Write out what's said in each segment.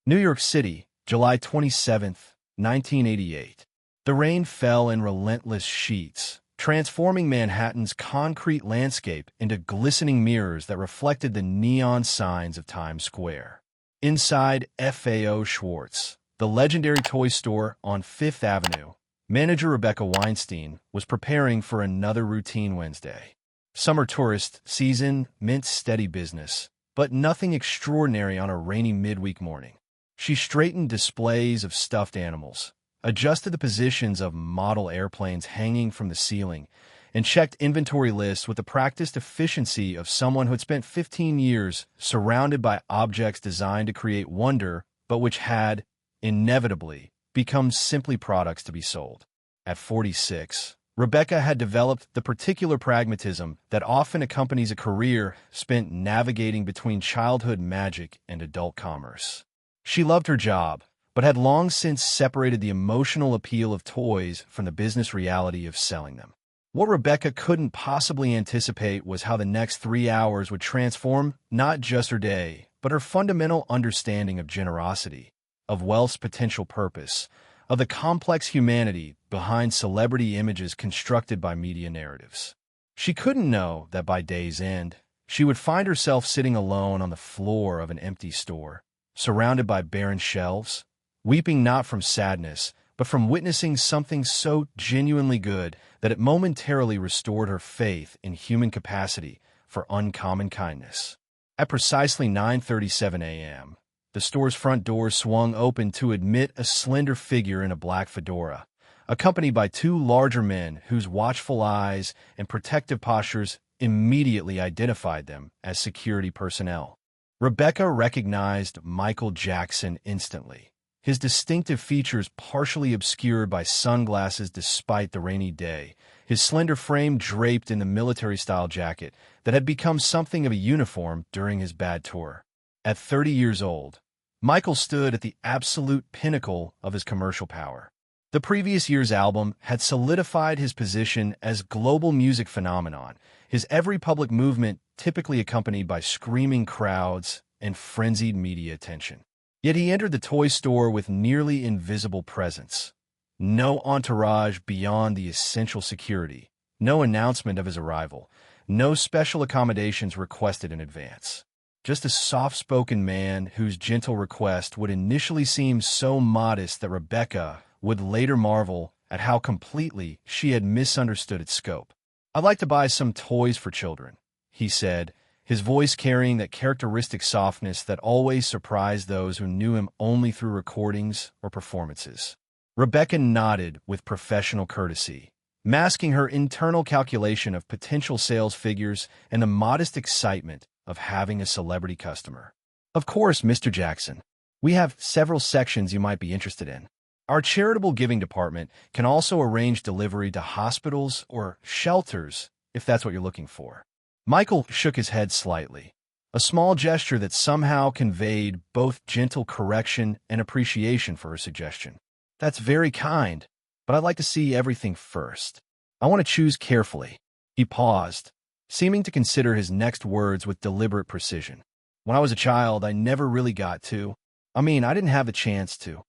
New York City, July 27, 1988. The rain fell in relentless sheets, transforming Manhattan's concrete landscape into glistening mirrors that reflected the neon signs of Times Square. Inside FAO Schwarz, the legendary toy store on Fifth Avenue, manager Rebecca Weinstein was preparing for another routine Wednesday. Summer tourist season meant steady business, but nothing extraordinary on a rainy midweek morning. She straightened displays of stuffed animals, adjusted the positions of model airplanes hanging from the ceiling, and checked inventory lists with the practiced efficiency of someone who had spent 15 years surrounded by objects designed to create wonder, but which had, inevitably, become simply products to be sold. At 46, Rebecca had developed the particular pragmatism that often accompanies a career spent navigating between childhood magic and adult commerce. She loved her job, but had long since separated the emotional appeal of toys from the business reality of selling them. What Rebecca couldn't possibly anticipate was how the next 3 hours would transform not just her day, but her fundamental understanding of generosity, of wealth's potential purpose, of the complex humanity behind celebrity images constructed by media narratives. She couldn't know that by day's end, she would find herself sitting alone on the floor of an empty store, surrounded by barren shelves, weeping not from sadness, but from witnessing something so genuinely good that it momentarily restored her faith in human capacity for uncommon kindness. At precisely 9:37 a.m., the store's front door swung open to admit a slender figure in a black fedora, accompanied by 2 larger men whose watchful eyes and protective postures immediately identified them as security personnel. Rebecca recognized Michael Jackson instantly, his distinctive features partially obscured by sunglasses despite the rainy day, his slender frame draped in the military-style jacket that had become something of a uniform during his bad tour. At 30 years old, Michael stood at the absolute pinnacle of his commercial power. The previous year's album had solidified his position as global music phenomenon, his every public movement typically accompanied by screaming crowds and frenzied media attention. Yet he entered the toy store with nearly invisible presence. No entourage beyond the essential security, no announcement of his arrival, no special accommodations requested in advance. Just a soft-spoken man whose gentle request would initially seem so modest that Rebecca would later marvel at how completely she had misunderstood its scope. "I'd like to buy some toys for children," he said, his voice carrying that characteristic softness that always surprised those who knew him only through recordings or performances. Rebecca nodded with professional courtesy, masking her internal calculation of potential sales figures and the modest excitement of having a celebrity customer. "Of course, Mr. Jackson. We have several sections you might be interested in. Our charitable giving department can also arrange delivery to hospitals or shelters if that's what you're looking for." Michael shook his head slightly, a small gesture that somehow conveyed both gentle correction and appreciation for her suggestion. "That's very kind, but I'd like to see everything first. I want to choose carefully." He paused, seeming to consider his next words with deliberate precision. "When I was a child, I never really got to. I didn't have the chance to."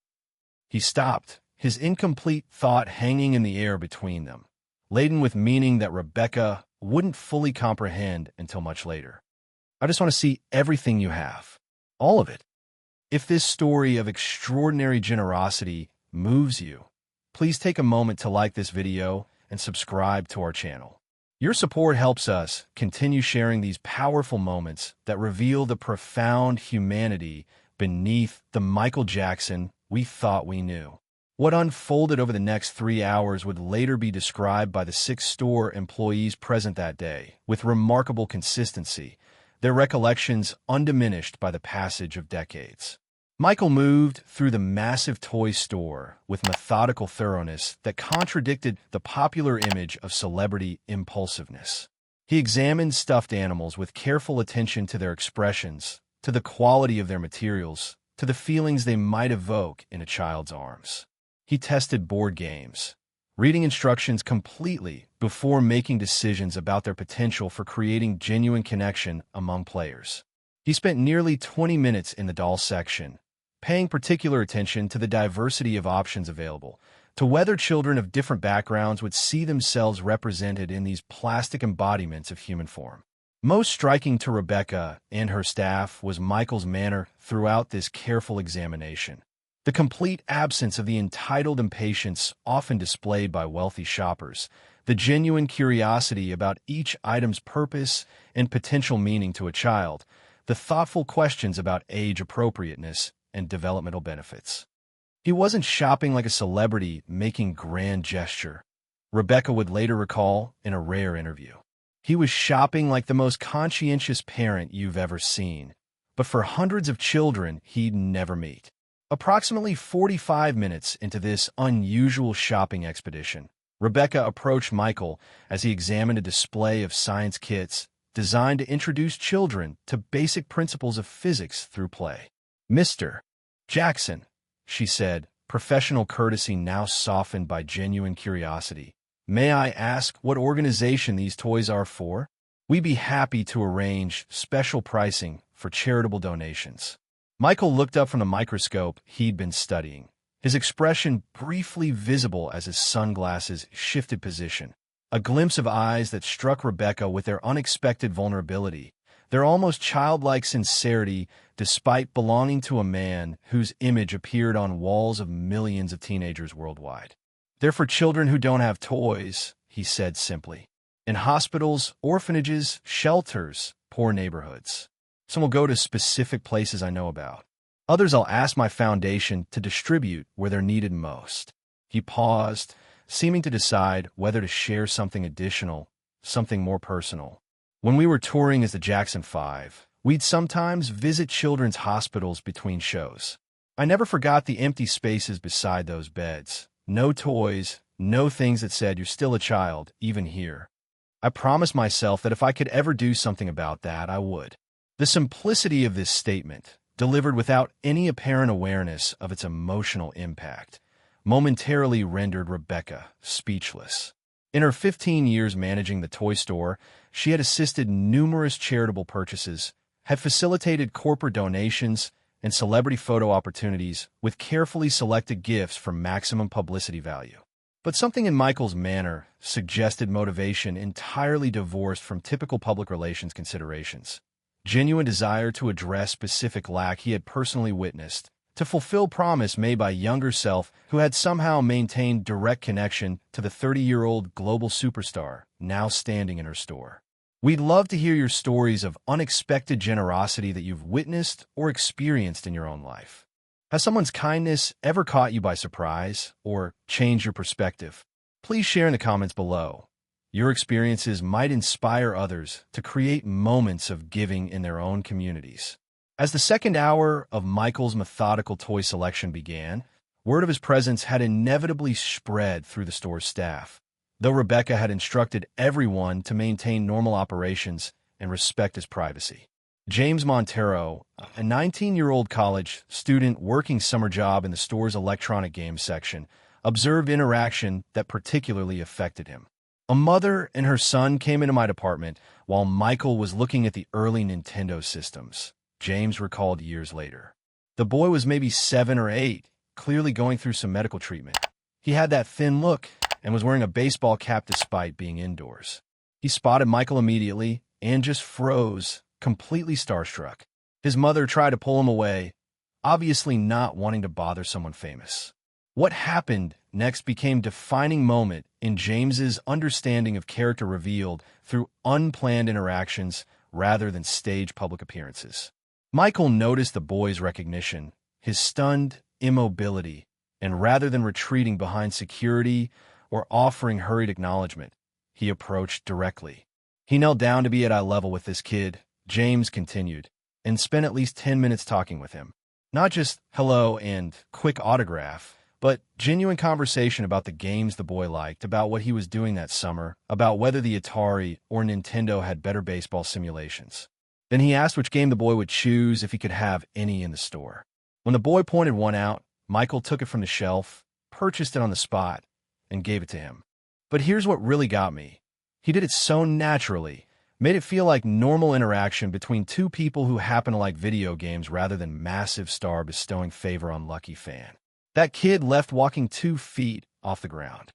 He stopped, his incomplete thought hanging in the air between them, laden with meaning that Rebecca wouldn't fully comprehend until much later. "I just want to see everything you have. All of it. If this story of extraordinary generosity moves you, please take a moment to like this video and subscribe to our channel. Your support helps us continue sharing these powerful moments that reveal the profound humanity beneath the Michael Jackson we thought we knew." What unfolded over the next 3 hours would later be described by the 6 store employees present that day with remarkable consistency, their recollections undiminished by the passage of decades. Michael moved through the massive toy store with methodical thoroughness that contradicted the popular image of celebrity impulsiveness. He examined stuffed animals with careful attention to their expressions, to the quality of their materials, to the feelings they might evoke in a child's arms. He tested board games, reading instructions completely before making decisions about their potential for creating genuine connection among players. He spent nearly 20 minutes in the doll section, paying particular attention to the diversity of options available, to whether children of different backgrounds would see themselves represented in these plastic embodiments of human form. Most striking to Rebecca and her staff was Michael's manner throughout this careful examination. The complete absence of the entitled impatience often displayed by wealthy shoppers, the genuine curiosity about each item's purpose and potential meaning to a child, the thoughtful questions about age appropriateness and developmental benefits. He wasn't shopping like a celebrity making grand gesture, Rebecca would later recall in a rare interview. He was shopping like the most conscientious parent you've ever seen, but for hundreds of children he'd never meet. Approximately 45 minutes into this unusual shopping expedition, Rebecca approached Michael as he examined a display of science kits designed to introduce children to basic principles of physics through play. "Mr. Jackson," she said, professional courtesy now softened by genuine curiosity, "may I ask what organization these toys are for? We'd be happy to arrange special pricing for charitable donations." Michael looked up from the microscope he'd been studying, his expression briefly visible as his sunglasses shifted position, a glimpse of eyes that struck Rebecca with their unexpected vulnerability, their almost childlike sincerity despite belonging to a man whose image appeared on walls of millions of teenagers worldwide. "They're for children who don't have toys," he said simply. "In hospitals, orphanages, shelters, poor neighborhoods. Some will go to specific places I know about. Others I'll ask my foundation to distribute where they're needed most." He paused, seeming to decide whether to share something additional, something more personal. "When we were touring as the Jackson 5, we'd sometimes visit children's hospitals between shows. I never forgot the empty spaces beside those beds. No toys, no things that said you're still a child, even here. I promised myself that if I could ever do something about that, I would." The simplicity of this statement, delivered without any apparent awareness of its emotional impact, momentarily rendered Rebecca speechless. In her 15 years managing the toy store, she had assisted numerous charitable purchases, had facilitated corporate donations, and celebrity photo opportunities with carefully selected gifts for maximum publicity value. But something in Michael's manner suggested motivation entirely divorced from typical public relations considerations. Genuine desire to address specific lack he had personally witnessed, to fulfill promise made by younger self who had somehow maintained direct connection to the 30-year-old global superstar now standing in her store. "We'd love to hear your stories of unexpected generosity that you've witnessed or experienced in your own life. Has someone's kindness ever caught you by surprise or changed your perspective? Please share in the comments below. Your experiences might inspire others to create moments of giving in their own communities." As the second hour of Michael's methodical toy selection began, word of his presence had inevitably spread through the store's staff, though Rebecca had instructed everyone to maintain normal operations and respect his privacy. James Montero, a 19-year-old college student working summer job in the store's electronic games section, observed interaction that particularly affected him. "A mother and her son came into my department while Michael was looking at the early Nintendo systems," James recalled years later. "The boy was maybe 7 or 8, clearly going through some medical treatment. He had that thin look and was wearing a baseball cap despite being indoors. He spotted Michael immediately and just froze, completely starstruck. His mother tried to pull him away, obviously not wanting to bother someone famous." What happened next became a defining moment in James's understanding of character revealed through unplanned interactions rather than staged public appearances. Michael noticed the boy's recognition, his stunned immobility, and rather than retreating behind security or offering hurried acknowledgement, he approached directly. "He knelt down to be at eye level with this kid," James continued, "and spent at least 10 minutes talking with him. Not just hello and quick autograph, but genuine conversation about the games the boy liked, about what he was doing that summer, about whether the Atari or Nintendo had better baseball simulations. Then he asked which game the boy would choose if he could have any in the store. When the boy pointed one out, Michael took it from the shelf, purchased it on the spot, and gave it to him. But here's what really got me. He did it so naturally, made it feel like normal interaction between two people who happen to like video games rather than massive star bestowing favor on lucky fan. That kid left walking 2 feet off the ground.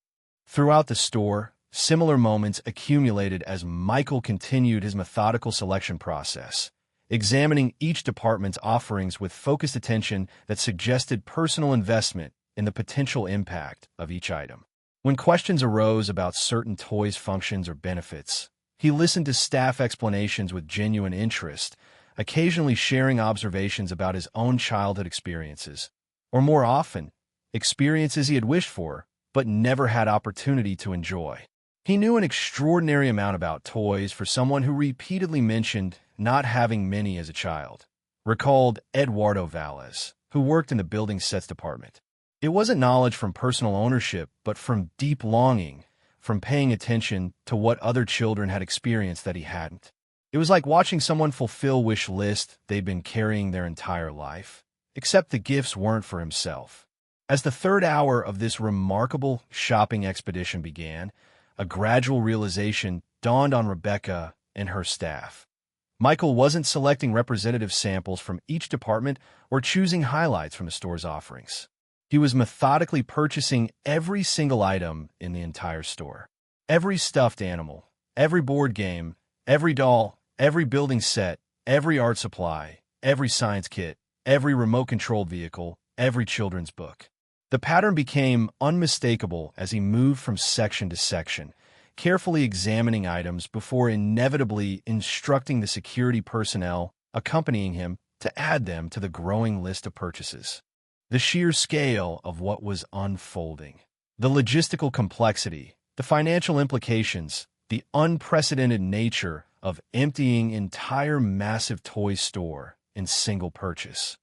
Throughout the store, similar moments accumulated as Michael continued his methodical selection process, examining each department's offerings with focused attention that suggested personal investment in the potential impact of each item. When questions arose about certain toys' functions or benefits, he listened to staff explanations with genuine interest, occasionally sharing observations about his own childhood experiences, or more often, experiences he had wished for but never had opportunity to enjoy. He knew an extraordinary amount about toys for someone who repeatedly mentioned not having many as a child, recalled Eduardo Valles, who worked in the building sets department. It wasn't knowledge from personal ownership, but from deep longing, from paying attention to what other children had experienced that he hadn't. It was like watching someone fulfill wish list they'd been carrying their entire life, except the gifts weren't for himself. As the third hour of this remarkable shopping expedition began, a gradual realization dawned on Rebecca and her staff. Michael wasn't selecting representative samples from each department or choosing highlights from the store's offerings. He was methodically purchasing every single item in the entire store. Every stuffed animal, every board game, every doll, every building set, every art supply, every science kit, every remote-controlled vehicle, every children's book. The pattern became unmistakable as he moved from section to section, carefully examining items before inevitably instructing the security personnel accompanying him to add them to the growing list of purchases. The sheer scale of what was unfolding, the logistical complexity, the financial implications, the unprecedented nature of emptying entire massive toy store in single purchase,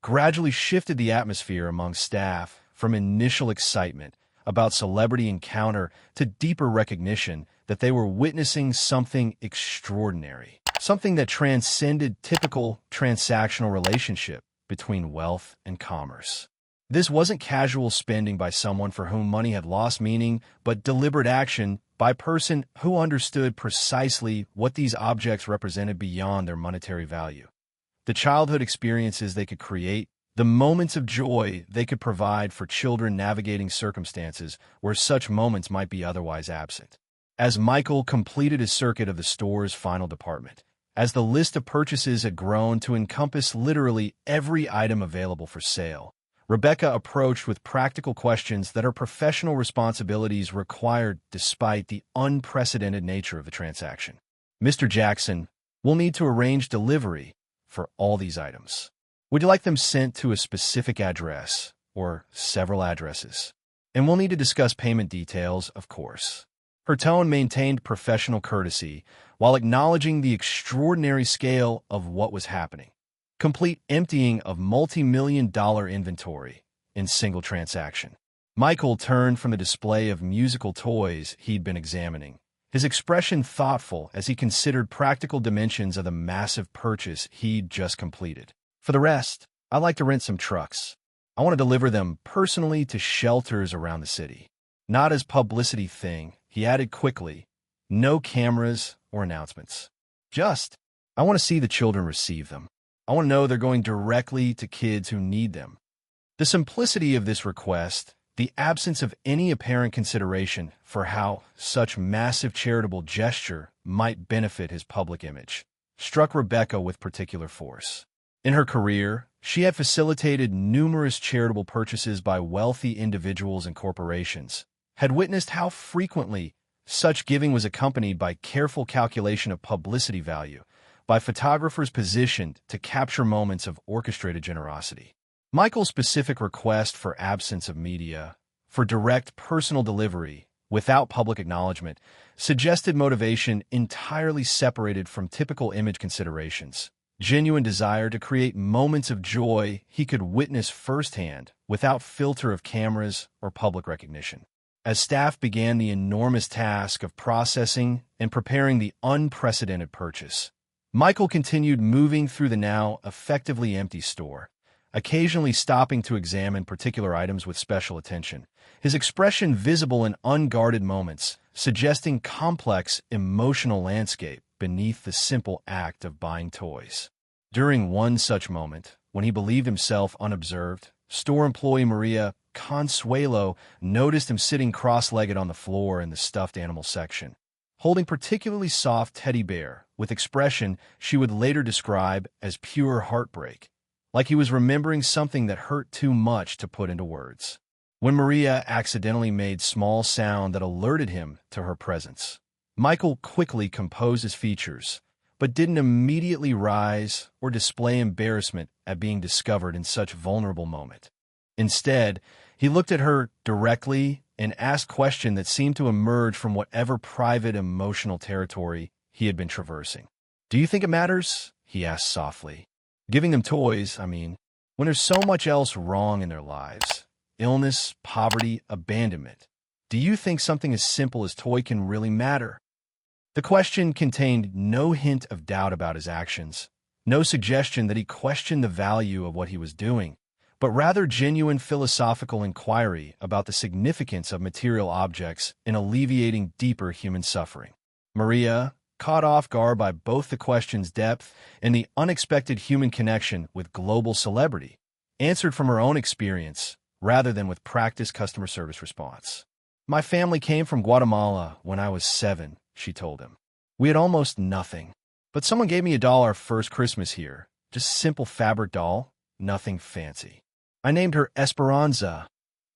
gradually shifted the atmosphere among staff from initial excitement about celebrity encounter to deeper recognition that they were witnessing something extraordinary, something that transcended typical transactional relationship between wealth and commerce. This wasn't casual spending by someone for whom money had lost meaning, but deliberate action by a person who understood precisely what these objects represented beyond their monetary value. The childhood experiences they could create, the moments of joy they could provide for children navigating circumstances where such moments might be otherwise absent. As Michael completed his circuit of the store's final department, as the list of purchases had grown to encompass literally every item available for sale, Rebecca approached with practical questions that her professional responsibilities required despite the unprecedented nature of the transaction. Mr. Jackson, we'll need to arrange delivery for all these items. Would you like them sent to a specific address or several addresses? And we'll need to discuss payment details, of course. Her tone maintained professional courtesy while acknowledging the extraordinary scale of what was happening. Complete emptying of multi-million-dollar inventory in single transaction. Michael turned from the display of musical toys he'd been examining, his expression thoughtful as he considered practical dimensions of the massive purchase he'd just completed. For the rest, I'd like to rent some trucks. I want to deliver them personally to shelters around the city. Not as publicity thing, he added quickly, no cameras or announcements. Just, I want to see the children receive them. I want to know they're going directly to kids who need them. The simplicity of this request, the absence of any apparent consideration for how such massive charitable gesture might benefit his public image, struck Rebecca with particular force. In her career, she had facilitated numerous charitable purchases by wealthy individuals and corporations, had witnessed how frequently such giving was accompanied by careful calculation of publicity value, by photographers positioned to capture moments of orchestrated generosity. Michael's specific request for absence of media, for direct personal delivery, without public acknowledgement, suggested motivation entirely separated from typical image considerations. Genuine desire to create moments of joy he could witness firsthand without filter of cameras or public recognition. As staff began the enormous task of processing and preparing the unprecedented purchase, Michael continued moving through the now effectively empty store, occasionally stopping to examine particular items with special attention, his expression visible in unguarded moments, suggesting complex emotional landscape beneath the simple act of buying toys. During one such moment, when he believed himself unobserved, store employee Maria Consuelo noticed him sitting cross-legged on the floor in the stuffed animal section, holding particularly soft teddy bear with expression she would later describe as pure heartbreak, like he was remembering something that hurt too much to put into words. When Maria accidentally made small sound that alerted him to her presence, Michael quickly composed his features, but didn't immediately rise or display embarrassment at being discovered in such a vulnerable moment. Instead, he looked at her directly and asked a question that seemed to emerge from whatever private emotional territory he had been traversing. "Do you think it matters?" he asked softly. "Giving them toys, I mean, when there's so much else wrong in their lives. Illness, poverty, abandonment. Do you think something as simple as toy can really matter?" The question contained no hint of doubt about his actions, no suggestion that he questioned the value of what he was doing, but rather genuine philosophical inquiry about the significance of material objects in alleviating deeper human suffering. Maria, caught off guard by both the question's depth and the unexpected human connection with global celebrity, answered from her own experience rather than with practiced customer service response. "My family came from Guatemala when I was 7, she told him. "We had almost nothing, but someone gave me $1 first Christmas here, just a simple fabric doll, nothing fancy. I named her Esperanza,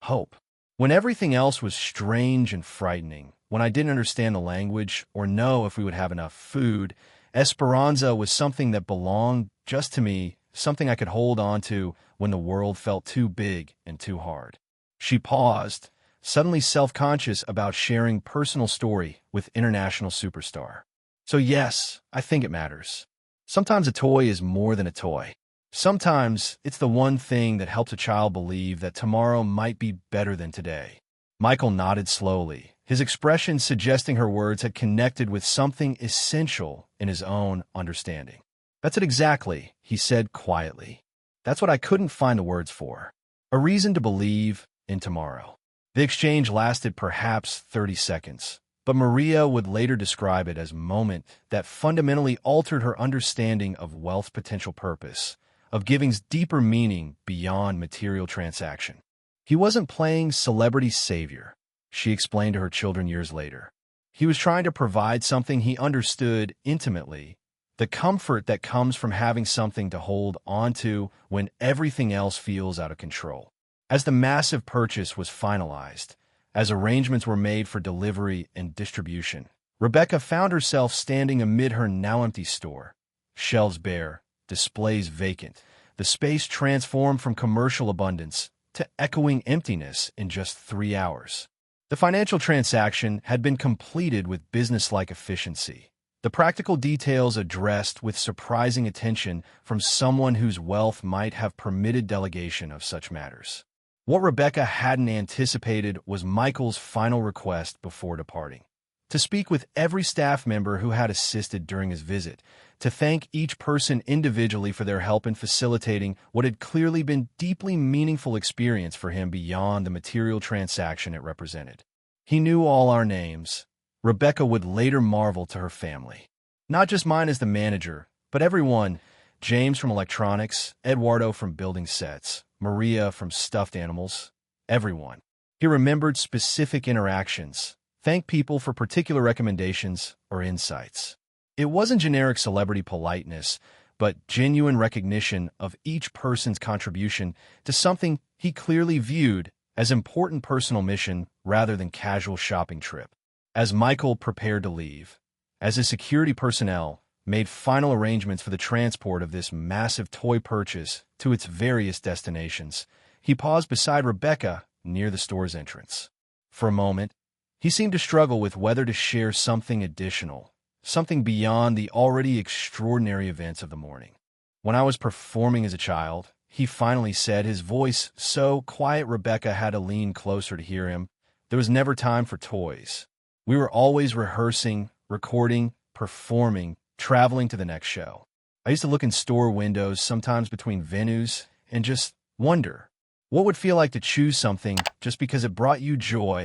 hope. When everything else was strange and frightening, when I didn't understand the language or know if we would have enough food, Esperanza was something that belonged just to me, something I could hold on to when the world felt too big and too hard." She paused, suddenly self-conscious about sharing personal story with international superstar. "So yes, I think it matters. Sometimes a toy is more than a toy. Sometimes it's the one thing that helps a child believe that tomorrow might be better than today." Michael nodded slowly, his expression suggesting her words had connected with something essential in his own understanding. "That's it exactly," he said quietly. "That's what I couldn't find the words for. A reason to believe in tomorrow." The exchange lasted perhaps 30 seconds, but Maria would later describe it as a moment that fundamentally altered her understanding of wealth's potential purpose, of giving's deeper meaning beyond material transaction. He wasn't playing celebrity savior, she explained to her children years later. He was trying to provide something he understood intimately, the comfort that comes from having something to hold onto when everything else feels out of control. As the massive purchase was finalized, as arrangements were made for delivery and distribution, Rebecca found herself standing amid her now-empty store. Shelves bare, displays vacant, the space transformed from commercial abundance to echoing emptiness in just 3 hours. The financial transaction had been completed with business-like efficiency, the practical details addressed with surprising attention from someone whose wealth might have permitted delegation of such matters. What Rebecca hadn't anticipated was Michael's final request before departing: to speak with every staff member who had assisted during his visit, to thank each person individually for their help in facilitating what had clearly been deeply meaningful experience for him beyond the material transaction it represented. "He knew all our names," Rebecca would later marvel to her family. "Not just mine as the manager, but everyone. James from electronics, Eduardo from building sets, Maria from stuffed animals, everyone." He remembered specific interactions, thanked people for particular recommendations or insights. It wasn't generic celebrity politeness, but genuine recognition of each person's contribution to something he clearly viewed as important personal mission rather than casual shopping trip. As Michael prepared to leave, as his security personnel made final arrangements for the transport of this massive toy purchase to its various destinations, he paused beside Rebecca near the store's entrance. For a moment, he seemed to struggle with whether to share something additional, something beyond the already extraordinary events of the morning. "When I was performing as a child," he finally said, his voice so quiet Rebecca had to lean closer to hear him, "there was never time for toys. We were always rehearsing, recording, performing, traveling to the next show. I used to look in store windows, sometimes between venues, and just wonder what would feel like to choose something just because it brought you joy,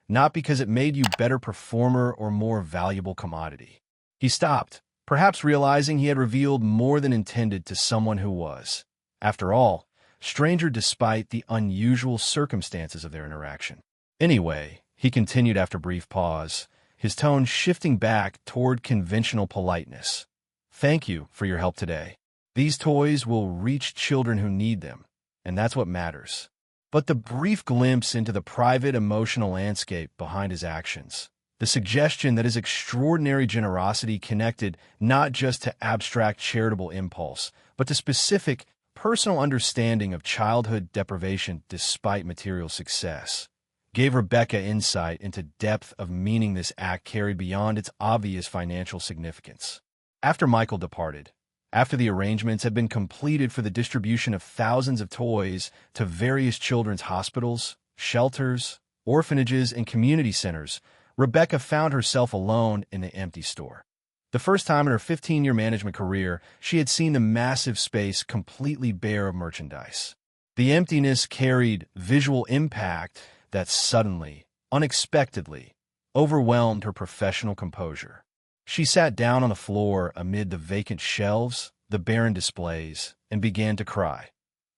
not because it made you a better performer or more valuable commodity." He stopped, perhaps realizing he had revealed more than intended to someone who was, after all, stranger despite the unusual circumstances of their interaction. Anyway, he continued after a brief pause, his tone shifting back toward conventional politeness. Thank you for your help today. These toys will reach children who need them, and that's what matters. But the brief glimpse into the private emotional landscape behind his actions, the suggestion that his extraordinary generosity connected not just to abstract charitable impulse, but to specific, personal understanding of childhood deprivation despite material success, gave Rebecca insight into depth of meaning this act carried beyond its obvious financial significance. After Michael departed, after the arrangements had been completed for the distribution of thousands of toys to various children's hospitals, shelters, orphanages, and community centers, Rebecca found herself alone in the empty store. The first time in her 15-year management career, she had seen the massive space completely bare of merchandise. The emptiness carried visual impact that suddenly, unexpectedly, overwhelmed her professional composure. She sat down on the floor amid the vacant shelves, the barren displays, and began to cry.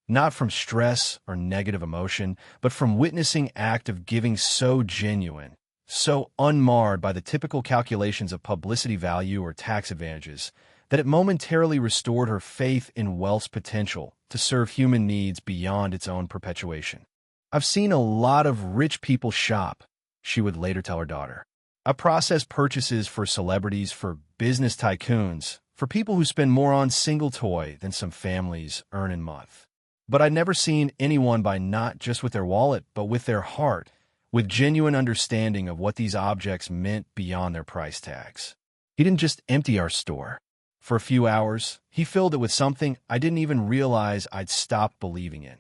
Not from stress or negative emotion, but from witnessing an act of giving so genuine, so unmarred by the typical calculations of publicity value or tax advantages, that it momentarily restored her faith in wealth's potential to serve human needs beyond its own perpetuation. I've seen a lot of rich people shop, she would later tell her daughter. I process purchases for celebrities, for business tycoons, for people who spend more on single toy than some families earn in a month. But I'd never seen anyone buy not just with their wallet, but with their heart, with genuine understanding of what these objects meant beyond their price tags. He didn't just empty our store. For a few hours, he filled it with something I didn't even realize I'd stopped believing in.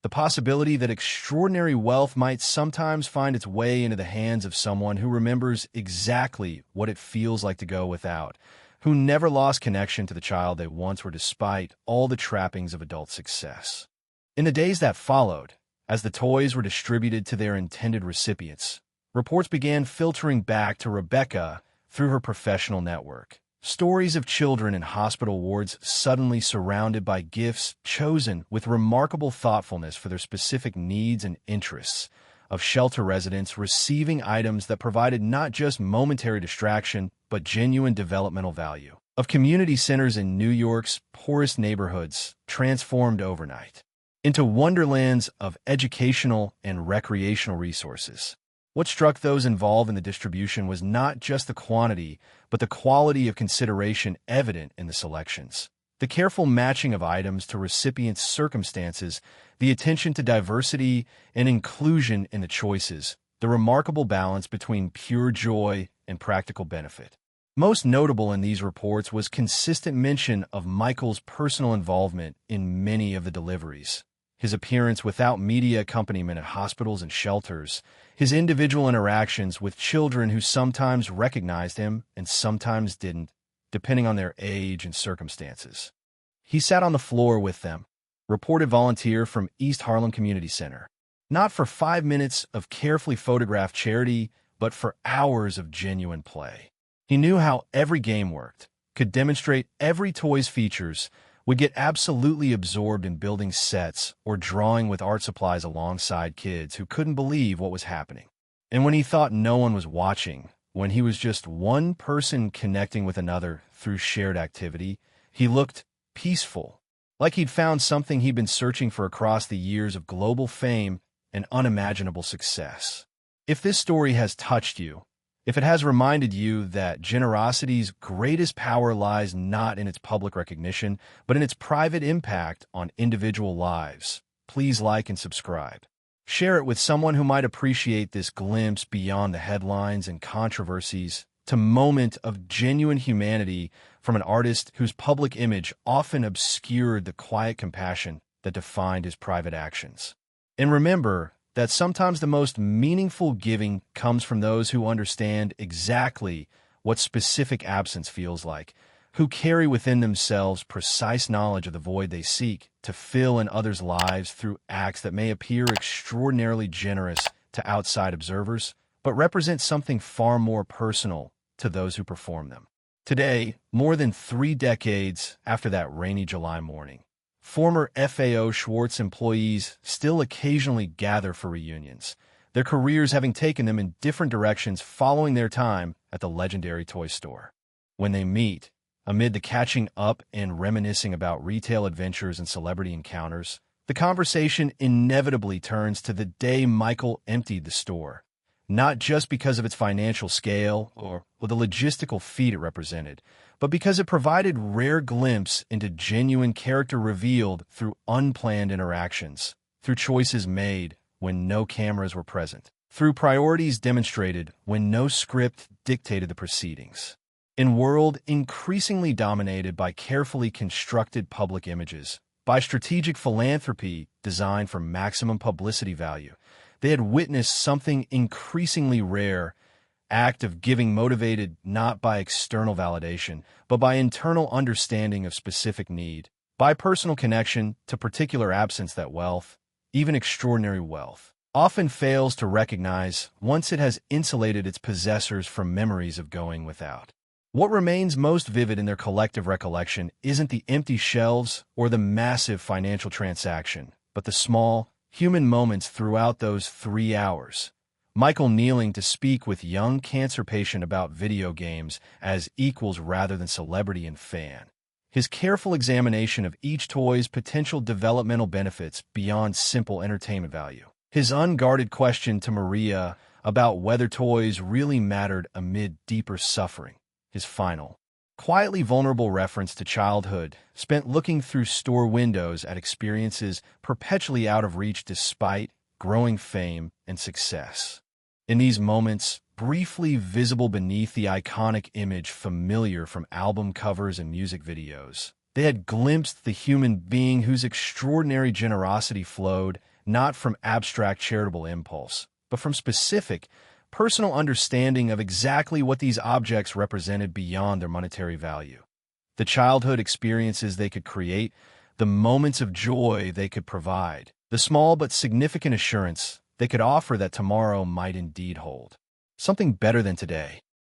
The possibility that extraordinary wealth might sometimes find its way into the hands of someone who remembers exactly what it feels like to go without, who never lost connection to the child they once were despite all the trappings of adult success. In the days that followed, as the toys were distributed to their intended recipients, reports began filtering back to Rebecca through her professional network. Stories of children in hospital wards suddenly surrounded by gifts chosen with remarkable thoughtfulness for their specific needs and interests, of shelter residents receiving items that provided not just momentary distraction but genuine developmental value, of community centers in New York's poorest neighborhoods transformed overnight into wonderlands of educational and recreational resources. What struck those involved in the distribution was not just the quantity, but the quality of consideration evident in the selections. The careful matching of items to recipients' circumstances, the attention to diversity and inclusion in the choices, the remarkable balance between pure joy and practical benefit. Most notable in these reports was consistent mention of Michael's personal involvement in many of the deliveries. His appearance without media accompaniment at hospitals and shelters, his individual interactions with children who sometimes recognized him and sometimes didn't, depending on their age and circumstances. He sat on the floor with them, reported volunteer from East Harlem Community Center, not for 5 minutes of carefully photographed charity, but for hours of genuine play. He knew how every game worked, could demonstrate every toy's features, would get absolutely absorbed in building sets or drawing with art supplies alongside kids who couldn't believe what was happening. And when he thought no one was watching, when he was just one person connecting with another through shared activity, he looked peaceful, like he'd found something he'd been searching for across the years of global fame and unimaginable success. If this story has touched you, if it has reminded you that generosity's greatest power lies not in its public recognition, but in its private impact on individual lives, please like and subscribe. Share it with someone who might appreciate this glimpse beyond the headlines and controversies to moment of genuine humanity from an artist whose public image often obscured the quiet compassion that defined his private actions. And remember that sometimes the most meaningful giving comes from those who understand exactly what specific absence feels like, who carry within themselves precise knowledge of the void they seek to fill in others' lives through acts that may appear extraordinarily generous to outside observers, but represent something far more personal to those who perform them. Today, more than 3 decades after that rainy July morning, former FAO Schwarz employees still occasionally gather for reunions, their careers having taken them in different directions following their time at the legendary toy store. When they meet, amid the catching up and reminiscing about retail adventures and celebrity encounters, the conversation inevitably turns to the day Michael emptied the store, not just because of its financial scale or the logistical feat it represented, but because it provided rare glimpse into genuine character revealed through unplanned interactions, through choices made when no cameras were present, through priorities demonstrated when no script dictated the proceedings. In a world increasingly dominated by carefully constructed public images, by strategic philanthropy designed for maximum publicity value, they had witnessed something increasingly rare, act of giving motivated not by external validation, but by internal understanding of specific need, by personal connection to particular absence that wealth, even extraordinary wealth, often fails to recognize once it has insulated its possessors from memories of going without. What remains most vivid in their collective recollection isn't the empty shelves or the massive financial transaction, but the small, human moments throughout those 3 hours. Michael kneeling to speak with young cancer patient about video games as equals rather than celebrity and fan. His careful examination of each toy's potential developmental benefits beyond simple entertainment value. His unguarded question to Maria about whether toys really mattered amid deeper suffering. His final, quietly vulnerable reference to childhood, spent looking through store windows at experiences perpetually out of reach despite growing fame and success. In these moments, briefly visible beneath the iconic image familiar from album covers and music videos, they had glimpsed the human being whose extraordinary generosity flowed not from abstract charitable impulse, but from specific, personal understanding of exactly what these objects represented beyond their monetary value. The childhood experiences they could create, the moments of joy they could provide, the small but significant assurance they could offer that tomorrow might indeed hold something better than today.